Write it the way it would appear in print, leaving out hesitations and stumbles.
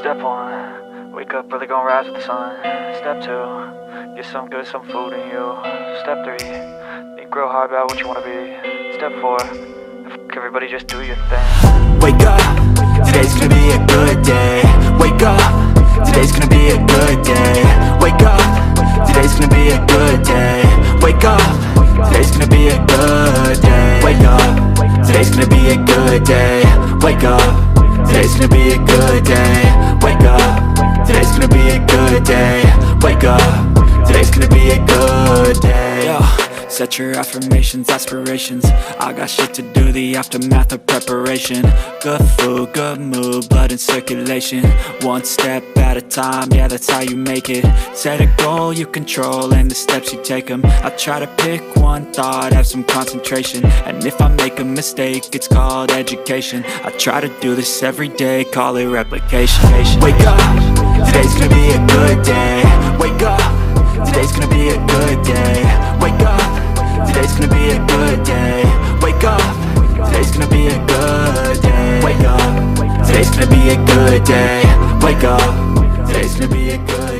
Step 1, wake up early, gon' rise with the sun. Step 2, get some good, some food in you. Step 3, think real hard about what you wanna be. Step 4, fuck everybody, just do your thing. Wake up, today's gonna be a good day. Wake up, today's gonna be a good day. Wake up, today's gonna be a good day. Wake up, today's gonna be a good day. Wake up, today's gonna be a good day. Wake up, today's gonna be a good day. Wake up, today's gonna be a good day. Wake up, today's gonna be a good day. Yo, set your affirmations, aspirations. I got shit to do, the aftermath of preparation. Good food, good mood, blood in circulation. One step at a time, yeah, that's how you make it. Set a goal you control and the steps you take them. I try to pick one thought, have some concentration. And if I make a mistake, it's called education. I try to do this every day, call it replication. Wake up, today's gonna be a good day. Wake up, today's gonna be a good day. Wake up, today's gonna be a good day. Wake up, today's gonna be a good day. Wake up, today's gonna be a good day. Wake up, today's gonna be a good day.